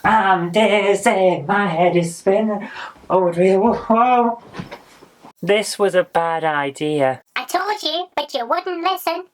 I'm dizzy, my head is spinning. Oh, whoa. This was a bad idea. I told you, but you wouldn't listen.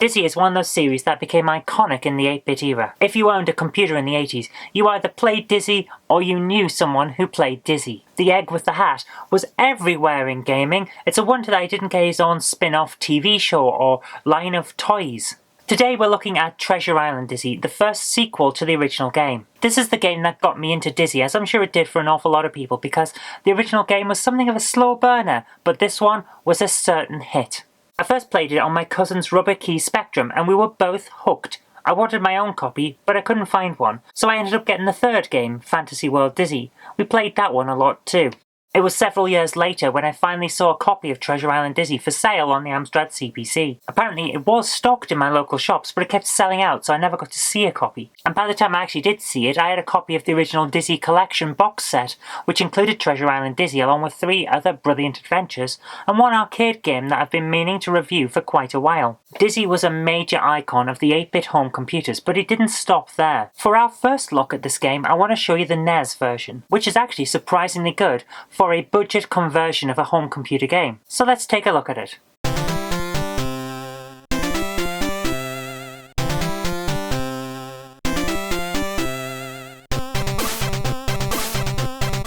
Dizzy is one of those series that became iconic in the 8-bit era. If you owned a computer in the 80s, you either played Dizzy or you knew someone who played Dizzy. The egg with the hat was everywhere in gaming. It's a wonder that he didn't get his own spin-off TV show or line of toys. Today we're looking at Treasure Island Dizzy, the first sequel to the original game. This is the game that got me into Dizzy, as I'm sure it did for an awful lot of people, because the original game was something of a slow burner, but this one was a certain hit. I first played it on my cousin's Rubber Key Spectrum, and we were both hooked. I wanted my own copy, but I couldn't find one, so I ended up getting the third game, Fantasy World Dizzy. We played that one a lot too. It was several years later when I finally saw a copy of Treasure Island Dizzy for sale on the Amstrad CPC. Apparently it was stocked in my local shops, but it kept selling out, so I never got to see a copy. And by the time I actually did see it, I had a copy of the original Dizzy Collection box set, which included Treasure Island Dizzy along with 3 other brilliant adventures, and one arcade game that I've been meaning to review for quite a while. Dizzy was a major icon of the 8-bit home computers, but it didn't stop there. For our first look at this game, I want to show you the NES version, which is actually surprisingly good for a budget conversion of a home computer game. So let's take a look at it.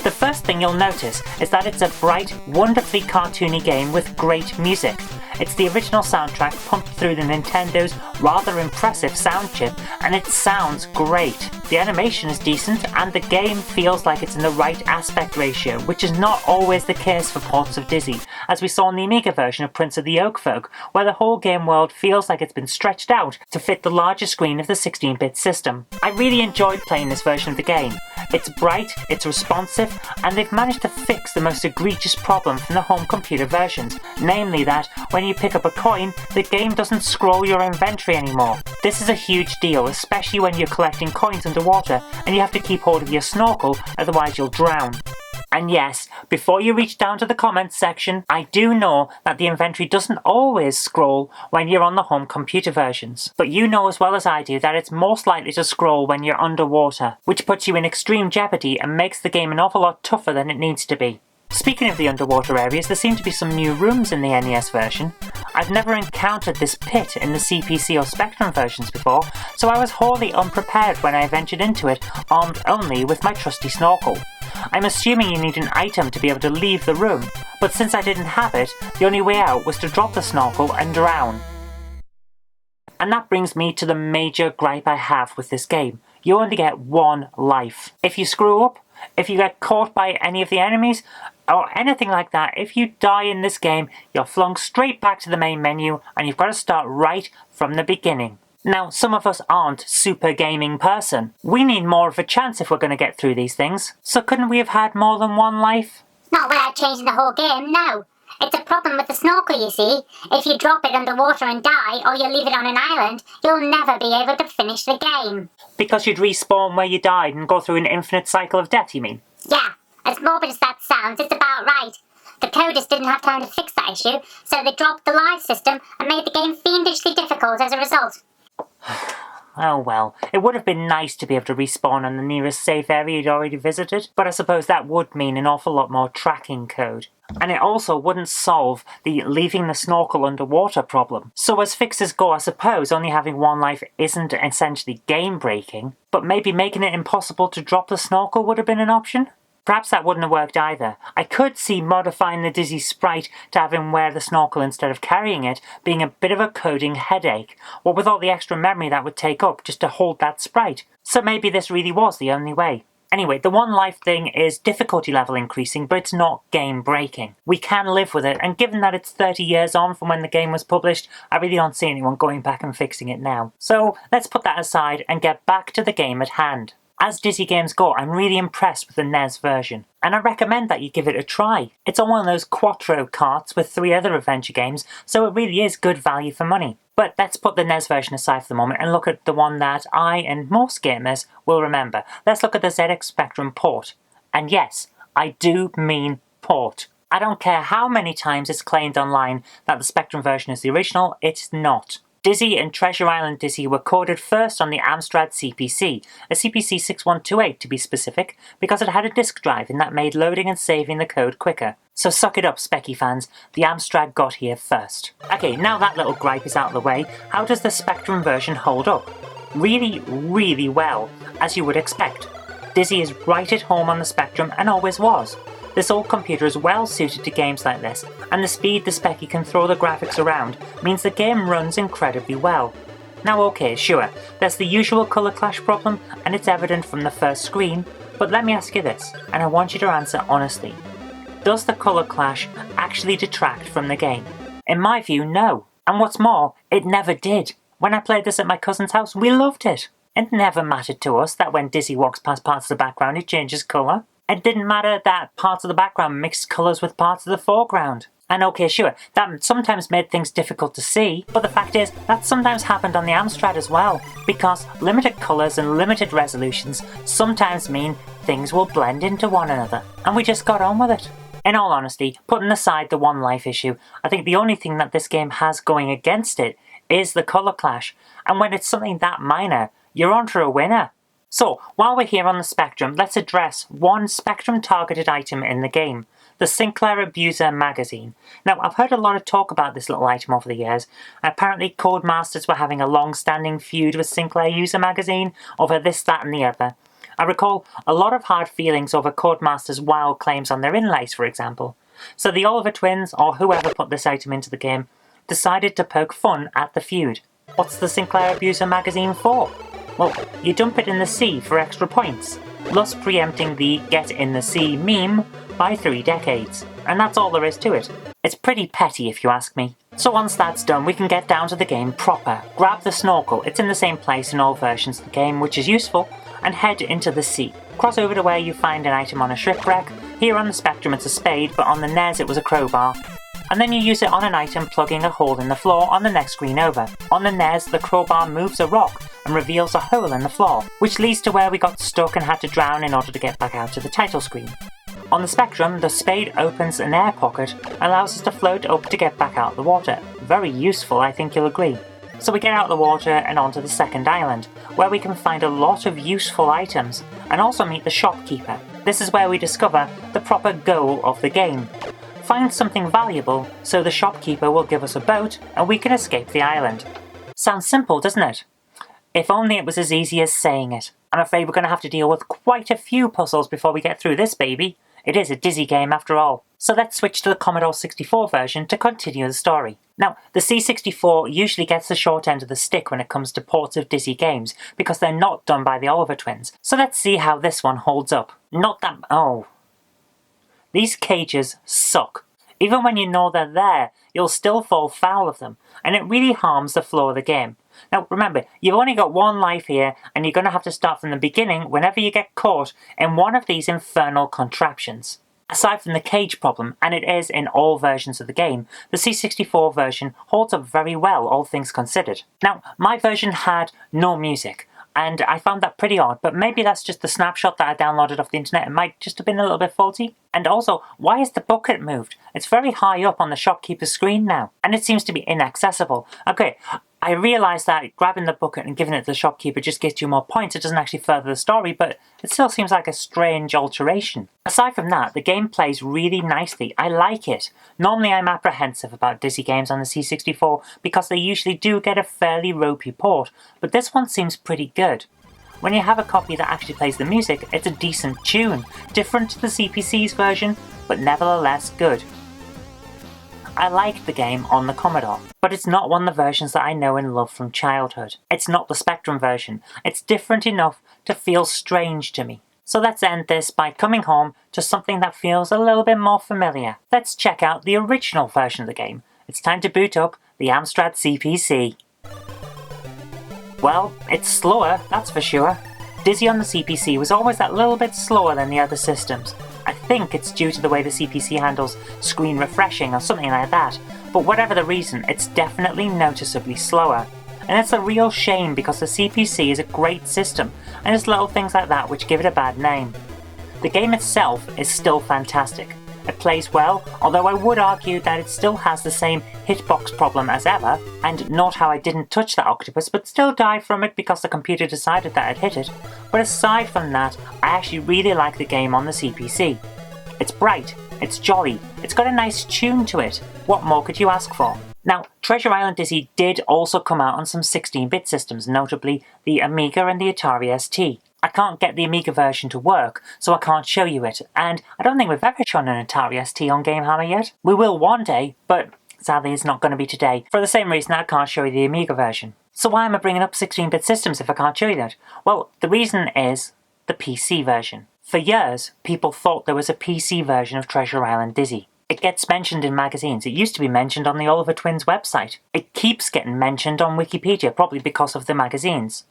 The first thing you'll notice is that it's a bright, wonderfully cartoony game with great music. It's the original soundtrack pumped through the Nintendo's rather impressive sound chip, and it sounds great. The animation is decent, and the game feels like it's in the right aspect ratio, which is not always the case for ports of Dizzy, as we saw in the Amiga version of Prince of the Oak Folk, where the whole game world feels like it's been stretched out to fit the larger screen of the 16-bit system. I really enjoyed playing this version of the game. It's bright, it's responsive, and they've managed to fix the most egregious problem from the home computer versions, namely that when you pick up a coin, the game doesn't scroll your inventory anymore. This is a huge deal, especially when you're collecting coins underwater and you have to keep hold of your snorkel, otherwise you'll drown. And yes, before you reach down to the comments section, I do know that the inventory doesn't always scroll when you're on the home computer versions. But you know as well as I do that it's most likely to scroll when you're underwater, which puts you in extreme jeopardy and makes the game an awful lot tougher than it needs to be. Speaking of the underwater areas, there seem to be some new rooms in the NES version. I've never encountered this pit in the CPC or Spectrum versions before, so I was wholly unprepared when I ventured into it, armed only with my trusty snorkel. I'm assuming you need an item to be able to leave the room, but since I didn't have it, the only way out was to drop the snorkel and drown. And that brings me to the major gripe I have with this game. You only get one life. If you screw up, if you get caught by any of the enemies, or anything like that, if you die in this game, you're flung straight back to the main menu and you've got to start right from the beginning. Now, some of us aren't super gaming person. We need more of a chance if we're going to get through these things. So couldn't we have had more than one life? Not without changing the whole game, no. It's a problem with the snorkel, you see. If you drop it underwater and die, or you leave it on an island, you'll never be able to finish the game. Because you'd respawn where you died and go through an infinite cycle of death, you mean? Yeah, as morbid as that sounds, it's about right. The coders didn't have time to fix that issue, so they dropped the live system and made the game fiendishly difficult as a result. Oh well, it would have been nice to be able to respawn on the nearest safe area you'd already visited, but I suppose that would mean an awful lot more tracking code. And it also wouldn't solve the leaving the snorkel underwater problem. So as fixes go, I suppose only having one life isn't essentially game breaking, but maybe making it impossible to drop the snorkel would have been an option? Perhaps that wouldn't have worked either. I could see modifying the Dizzy sprite to have him wear the snorkel instead of carrying it being a bit of a coding headache, what with all the extra memory that would take up just to hold that sprite. So maybe this really was the only way. Anyway, the one life thing is difficulty level increasing, but it's not game breaking. We can live with it, and given that it's 30 years on from when the game was published, I really don't see anyone going back and fixing it now. So let's put that aside and get back to the game at hand. As Dizzy games go, I'm really impressed with the NES version, and I recommend that you give it a try. It's on one of those Quattro carts with 3 other adventure games, so it really is good value for money. But let's put the NES version aside for the moment and look at the one that I and most gamers will remember. Let's look at the ZX Spectrum port. And yes, I do mean port. I don't care how many times it's claimed online that the Spectrum version is the original, it's not. Dizzy and Treasure Island Dizzy were coded first on the Amstrad CPC, a CPC 6128 to be specific, because it had a disk drive and that made loading and saving the code quicker. So suck it up, Specky fans, the Amstrad got here first. Okay, now that little gripe is out of the way, how does the Spectrum version hold up? Really, really well, as you would expect. Dizzy is right at home on the Spectrum and always was. This old computer is well suited to games like this, and the speed the Specky can throw the graphics around means the game runs incredibly well. Now okay, sure, there's the usual colour clash problem, and it's evident from the first screen, but let me ask you this, and I want you to answer honestly. Does the colour clash actually detract from the game? In my view, no. And what's more, it never did. When I played this at my cousin's house, we loved it. It never mattered to us that when Dizzy walks past parts of the background, it changes colour. It didn't matter that parts of the background mixed colours with parts of the foreground. And okay, sure, that sometimes made things difficult to see, but the fact is, that sometimes happened on the Amstrad as well, because limited colours and limited resolutions sometimes mean things will blend into one another, and we just got on with it. In all honesty, putting aside the one life issue, I think the only thing that this game has going against it is the colour clash, and when it's something that minor, you're on for a winner. So, while we're here on the Spectrum, let's address one Spectrum-targeted item in the game, the Sinclair Abuser magazine. Now, I've heard a lot of talk about this little item over the years. Apparently, Codemasters were having a long-standing feud with Sinclair User magazine over this, that and the other. I recall a lot of hard feelings over Codemasters' wild claims on their inlays, for example. So the Oliver twins, or whoever put this item into the game, decided to poke fun at the feud. What's the Sinclair Abuser magazine for? Well, you dump it in the sea for extra points, thus preempting the Get in the Sea meme by 3 decades. And that's all there is to it. It's pretty petty if you ask me. So once that's done, we can get down to the game proper. Grab the snorkel, it's in the same place in all versions of the game, which is useful, and head into the sea. Cross over to where you find an item on a shipwreck. Here on the Spectrum it's a spade, but on the NES it was a crowbar. And then you use it on an item plugging a hole in the floor on the next screen over. On the NES, the crowbar moves a rock and reveals a hole in the floor, which leads to where we got stuck and had to drown in order to get back out to the title screen. On the Spectrum, the spade opens an air pocket and allows us to float up to get back out of the water. Very useful, I think you'll agree. So we get out of the water and onto the second island, where we can find a lot of useful items, and also meet the shopkeeper. This is where we discover the proper goal of the game. Find something valuable, so the shopkeeper will give us a boat and we can escape the island. Sounds simple, doesn't it? If only it was as easy as saying it. I'm afraid we're going to have to deal with quite a few puzzles before we get through this baby. It is a Dizzy game after all. So let's switch to the Commodore 64 version to continue the story. Now, the C64 usually gets the short end of the stick when it comes to ports of Dizzy games, because they're not done by the Oliver twins. So let's see how this one holds up. Not that... oh. These cages suck. Even when you know they're there, you'll still fall foul of them, and it really harms the flow of the game. Now remember, you've only got one life here, and you're going to have to start from the beginning whenever you get caught in one of these infernal contraptions. Aside from the cage problem, and it is in all versions of the game, the C64 version holds up very well, all things considered. Now, my version had no music, and I found that pretty odd, but maybe that's just the snapshot that I downloaded off the internet. It might just have been a little bit faulty. And also, why is the bucket moved? It's very high up on the shopkeeper's screen now, and it seems to be inaccessible. Okay, I realise that grabbing the bucket and giving it to the shopkeeper just gets you more points. It doesn't actually further the story, but it still seems like a strange alteration. Aside from that, the game plays really nicely. I like it. Normally I'm apprehensive about Dizzy games on the C64 because they usually do get a fairly ropey port, but this one seems pretty good. When you have a copy that actually plays the music, it's a decent tune, different to the CPC's version, but nevertheless good. I liked the game on the Commodore, but it's not one of the versions that I know and love from childhood. It's not the Spectrum version. It's different enough to feel strange to me. So let's end this by coming home to something that feels a little bit more familiar. Let's check out the original version of the game. It's time to boot up the Amstrad CPC. Well, it's slower, that's for sure. Dizzy on the CPC was always that little bit slower than the other systems. I think it's due to the way the CPC handles screen refreshing or something like that, but whatever the reason, it's definitely noticeably slower. And it's a real shame because the CPC is a great system, and it's little things like that which give it a bad name. The game itself is still fantastic. It plays well, although I would argue that it still has the same hitbox problem as ever, and not how I didn't touch that octopus but still died from it because the computer decided that I'd hit it. But aside from that, I actually really like the game on the CPC. It's bright, it's jolly, it's got a nice tune to it. What more could you ask for? Now, Treasure Island Dizzy did also come out on some 16-bit systems, notably the Amiga and the Atari ST. I can't get the Amiga version to work, so I can't show you it, and I don't think we've ever shown an Atari ST on GameHammer yet. We will one day, but sadly it's not going to be today, for the same reason I can't show you the Amiga version. So why am I bringing up 16-bit systems if I can't show you that? Well, the reason is the PC version. For years, people thought there was a PC version of Treasure Island Dizzy. It gets mentioned in magazines. It used to be mentioned on the Oliver Twins website. It keeps getting mentioned on Wikipedia, probably because of the magazines.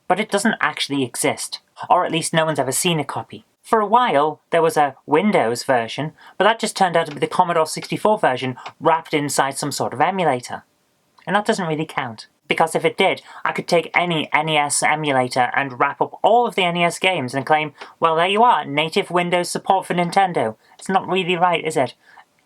But it doesn't actually exist, or at least no one's ever seen a copy. For a while, there was a Windows version, but that just turned out to be the Commodore 64 version wrapped inside some sort of emulator. And that doesn't really count. Because if it did, I could take any NES emulator and wrap up all of the NES games and claim, well, there you are, native Windows support for Nintendo. It's not really right, is it?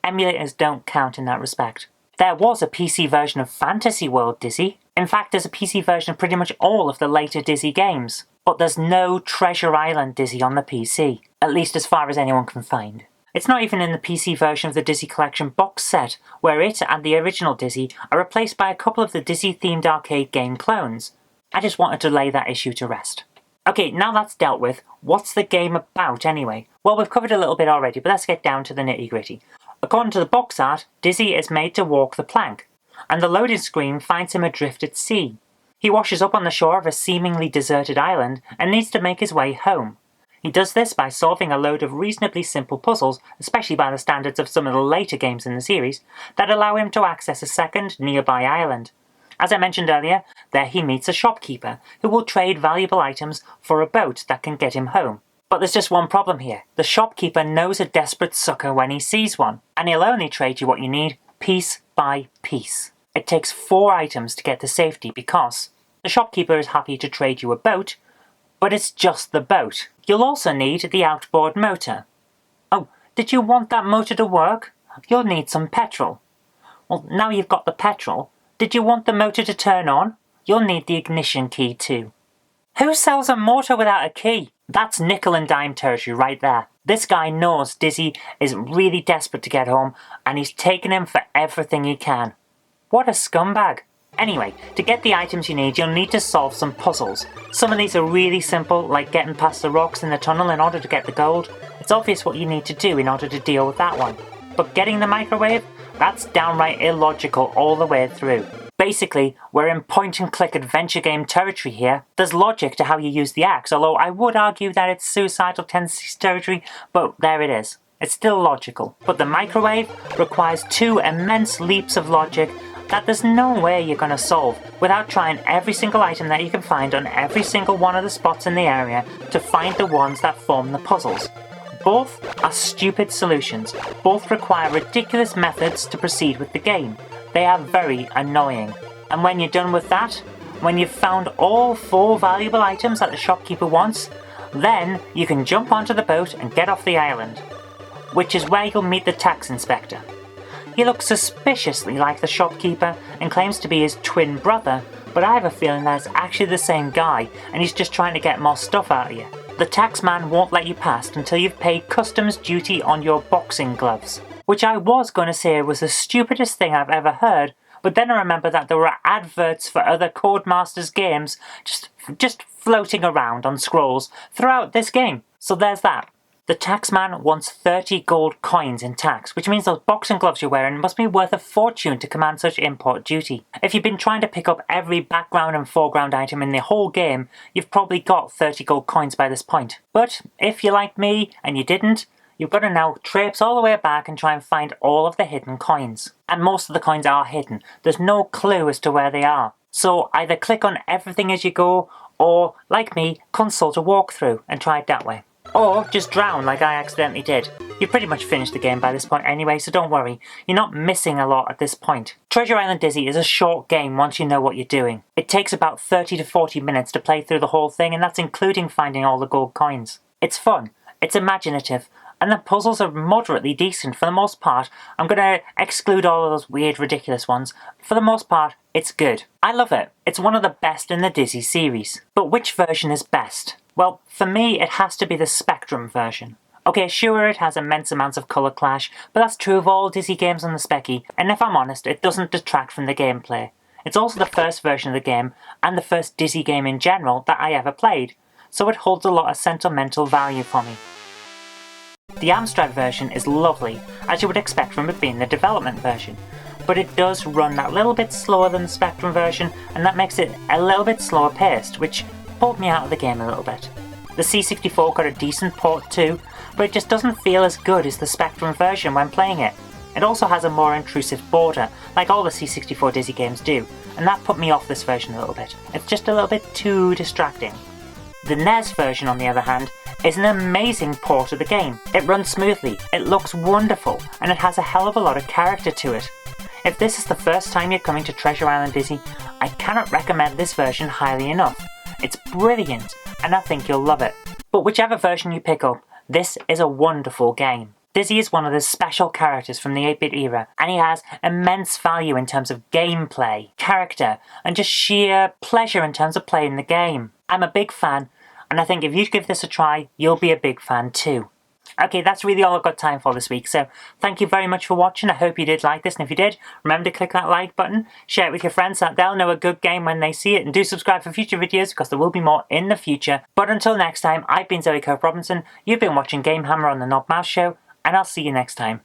Emulators don't count in that respect. There was a PC version of Fantasy World Dizzy. In fact, there's a PC version of pretty much all of the later Dizzy games. But there's no Treasure Island Dizzy on the PC, at least as far as anyone can find. It's not even in the PC version of the Dizzy Collection box set, where it and the original Dizzy are replaced by a couple of the Dizzy-themed arcade game clones. I just wanted to lay that issue to rest. Okay, now that's dealt with, what's the game about anyway? Well, we've covered a little bit already, but let's get down to the nitty-gritty. According to the box art, Dizzy is made to walk the plank, and the loading screen finds him adrift at sea. He washes up on the shore of a seemingly deserted island and needs to make his way home. He does this by solving a load of reasonably simple puzzles, especially by the standards of some of the later games in the series, that allow him to access a second nearby island. As I mentioned earlier, there he meets a shopkeeper, who will trade valuable items for a boat that can get him home. But there's just one problem here. The shopkeeper knows a desperate sucker when he sees one, and he'll only trade you what you need, piece by piece. It takes 4 items to get to safety because the shopkeeper is happy to trade you a boat, but it's just the boat. You'll also need the outboard motor. Oh, did you want that motor to work? You'll need some petrol. Well, now you've got the petrol, did you want the motor to turn on? You'll need the ignition key too. Who sells a motor without a key? That's nickel and dime territory right there. This guy knows Dizzy is really desperate to get home, and he's taking him for everything he can. What a scumbag. Anyway, to get the items you need, you'll need to solve some puzzles. Some of these are really simple, like getting past the rocks in the tunnel in order to get the gold. It's obvious what you need to do in order to deal with that one. But getting the microwave? That's downright illogical all the way through. Basically, we're in point-and-click adventure game territory here. There's logic to how you use the axe, although I would argue that it's suicidal tendencies territory, but there it is. It's still logical. But the microwave requires 2 immense leaps of logic that there's no way you're going to solve without trying every single item that you can find on every single one of the spots in the area to find the ones that form the puzzles. Both are stupid solutions. Both require ridiculous methods to proceed with the game. They are very annoying. And when you're done with that, when you've found all 4 valuable items that the shopkeeper wants, then you can jump onto the boat and get off the island, which is where you'll meet the tax inspector. He looks suspiciously like the shopkeeper and claims to be his twin brother, but I have a feeling that it's actually the same guy and he's just trying to get more stuff out of you. The taxman won't let you past until you've paid customs duty on your boxing gloves, which I was going to say was the stupidest thing I've ever heard, but then I remember that there were adverts for other Codemasters games just floating around on scrolls throughout this game, so there's that. The taxman wants 30 gold coins in tax, which means those boxing gloves you're wearing must be worth a fortune to command such import duty. If you've been trying to pick up every background and foreground item in the whole game, you've probably got 30 gold coins by this point. But if you're like me and you didn't, you've got to now traipse all the way back and try and find all of the hidden coins. And most of the coins are hidden. There's no clue as to where they are. So either click on everything as you go, or, like me, consult a walkthrough and try it that way. Or just drown like I accidentally did. You've pretty much finished the game by this point anyway, so don't worry, you're not missing a lot at this point. Treasure Island Dizzy is a short game once you know what you're doing. It takes about 30 to 40 minutes to play through the whole thing, and that's including finding all the gold coins. It's fun, it's imaginative, and the puzzles are moderately decent for the most part. I'm going to exclude all of those weird, ridiculous ones. For the most part, it's good. I love it. It's one of the best in the Dizzy series. But which version is best? Well, for me, it has to be the Spectrum version. Okay, sure, it has immense amounts of colour clash, but that's true of all Dizzy games on the Specky, and if I'm honest, it doesn't detract from the gameplay. It's also the first version of the game, and the first Dizzy game in general that I ever played, so it holds a lot of sentimental value for me. The Amstrad version is lovely, as you would expect from it being the development version, but it does run that little bit slower than the Spectrum version, and that makes it a little bit slower paced, which pulled me out of the game a little bit. The C64 got a decent port too, but it just doesn't feel as good as the Spectrum version when playing it. It also has a more intrusive border, like all the C64 Dizzy games do, and that put me off this version a little bit. It's just a little bit too distracting. The NES version, on the other hand, is an amazing port of the game. It runs smoothly, it looks wonderful, and it has a hell of a lot of character to it. If this is the first time you're coming to Treasure Island Dizzy, I cannot recommend this version highly enough. It's brilliant, and I think you'll love it. But whichever version you pick up, this is a wonderful game. Dizzy is one of the special characters from the 8-bit era, and he has immense value in terms of gameplay, character, and just sheer pleasure in terms of playing the game. I'm a big fan, and I think if you give this a try, you'll be a big fan too. Okay, that's really all I've got time for this week, so thank you very much for watching. I hope you did like this, and if you did, remember to click that like button, share it with your friends so that they'll know a good game when they see it, and do subscribe for future videos because there will be more in the future. But until next time, I've been Kirk-Robinson, you've been watching GameHammer on the Knob Mouse Show, and I'll see you next time.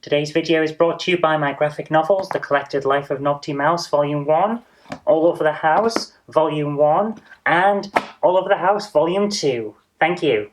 Today's video is brought to you by my graphic novels, The Collected Life of Knobty Mouse, Volume 1, All Over the House, Volume 1, and All Over the House, Volume 2. Thank you.